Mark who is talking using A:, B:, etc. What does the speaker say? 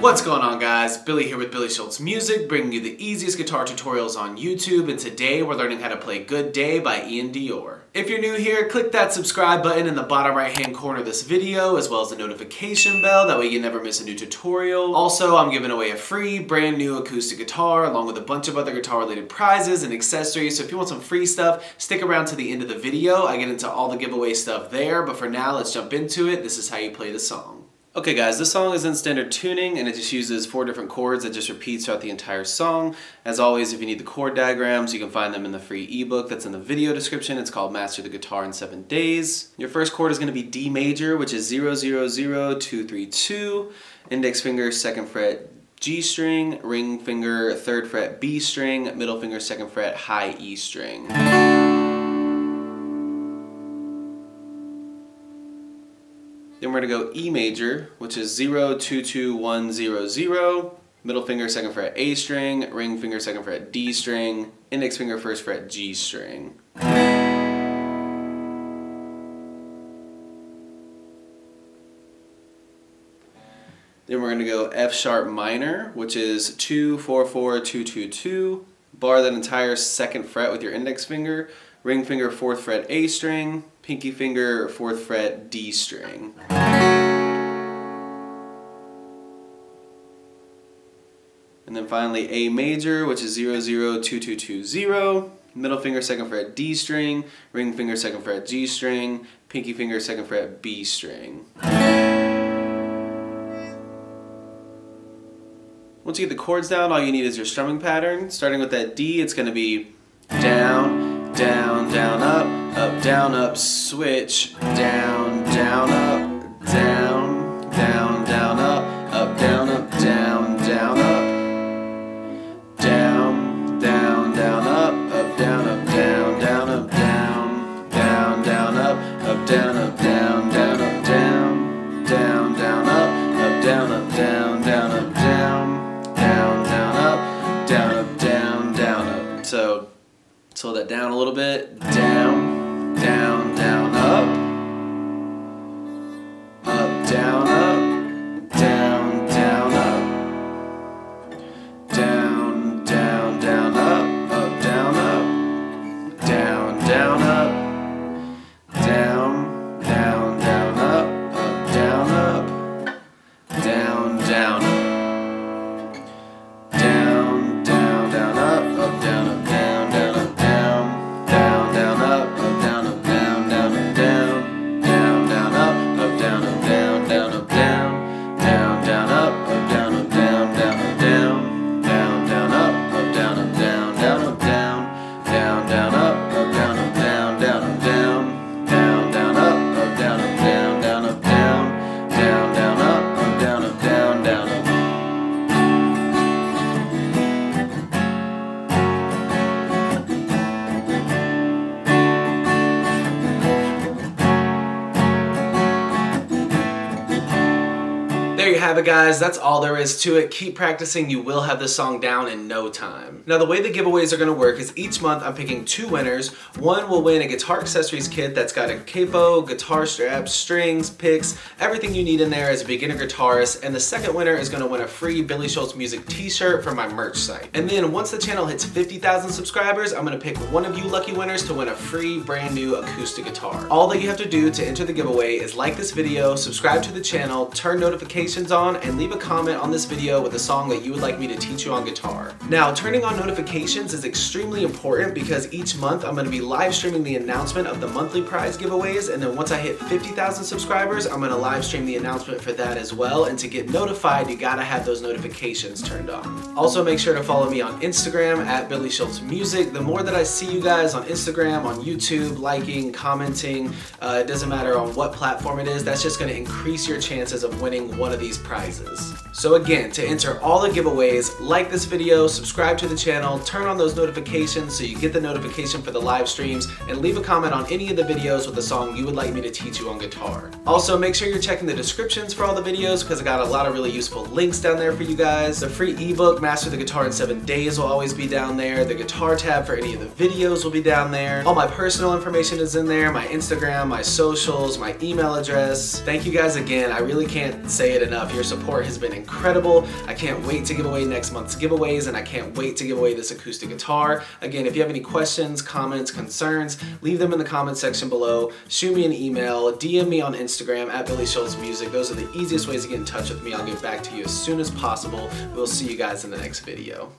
A: What's going on, guys? Billy here with Billy Schultz Music, bringing you the easiest guitar tutorials on YouTube, and today we're learning how to play Good Day by Iann Dior. If you're new here, click that subscribe button in the bottom right hand corner of this video, as well as the notification bell, that way you never miss a new tutorial. Also, I'm giving away a free brand new acoustic guitar, along with a bunch of other guitar related prizes and accessories, so if you want some free stuff, stick around to the end of the video. I get into all the giveaway stuff there, but for now, let's jump into it. This is how you play the song. Okay guys, this song is in standard tuning and it just uses 4 different chords that just repeats throughout the entire song. As always, if you need the chord diagrams, you can find them in the free ebook that's in the video description. It's called Master the Guitar in 7 Days. Your first chord is going to be D major, which is 0, 0, 0, 2, 3, 2. Index finger, 2nd fret, G string. Ring finger, 3rd fret, B string. Middle finger, 2nd fret, high E string. Then we're going to go E major, which is 0, 2, 2, 1, 0, 0. Middle finger, 2nd fret, A string. Ring finger, 2nd fret, D string. Index finger, 1st fret, G string. Then we're going to go F sharp minor, which is 2, 4, 4, 2, 2, 2. Bar that entire 2nd fret with your index finger. Ring finger, 4th fret, A string. Pinky finger, 4th fret, D string. And then finally A major, which is 0, 0, 2, 2, 2, 0. Middle finger, 2nd fret, D string. Ring finger, 2nd fret, G string. Pinky finger, 2nd fret, B string. Once you get the chords down, all you need is your strumming pattern. Starting with that D, it's going to be down, down, down, up, down, up, switch, down, down, up, down, down, down, up, down, up, down, down, up, down, down, down, up, down, up, down, down, up, down, down, down, up, down, up, down, down, up, down, down, down, up, down, up, down, down, up, down, down, down, up, down, up, down, down, up. So slow that down a little bit. Down, down, down, up, down, up, down, down, up, down, down, down, up, down, up, down, down, up, down, down, down, up, down, up, down, down, up. There you have it, guys. That's all there is to it. Keep practicing. You will have this song down in no time. Now, the way the giveaways are going to work is each month I'm picking 2 winners. One will win a guitar accessories kit that's got a capo, guitar straps, strings, picks, everything you need in there as a beginner guitarist. And the second winner is going to win a free Billy Schultz Music t-shirt from my merch site. And then once the channel hits 50,000 subscribers, I'm going to pick one of you lucky winners to win a free brand new acoustic guitar. All that you have to do to enter the giveaway is like this video, subscribe to the channel, turn notifications on, and leave a comment on this video with a song that you would like me to teach you on guitar. Now, turning on notifications is extremely important because each month I'm going to be live streaming the announcement of the monthly prize giveaways, and then once I hit 50,000 subscribers, I'm going to live stream the announcement for that as well. And to get notified, you gotta have those notifications turned on. Also, make sure to follow me on Instagram at Billy Schultz Music. The more that I see you guys on Instagram, on YouTube, liking, commenting, it doesn't matter on what platform it is, that's just going to increase your chances of winning one of these prizes. So again, to enter all the giveaways, like this video, subscribe to the channel, turn on those notifications so you get the notification for the live streams, and leave a comment on any of the videos with a song you would like me to teach you on guitar. Also, make sure you're checking the descriptions for all the videos because I got a lot of really useful links down there for you guys. The free ebook, Master the Guitar in 7 Days, will always be down there. The guitar tab for any of the videos will be down there. All my personal information is in there, my Instagram, my socials, my email address. Thank you guys again. I really can't say it enough. Your support has been incredible. I can't wait to give away next month's giveaways, and I can't wait to give away this acoustic guitar. Again, if you have any questions, comments, concerns, leave them in the comment section below. Shoot me an email, DM me on Instagram at billyshultzmusic. Those are the easiest ways to get in touch with me. I'll get back to you as soon as possible. We'll see you guys in the next video.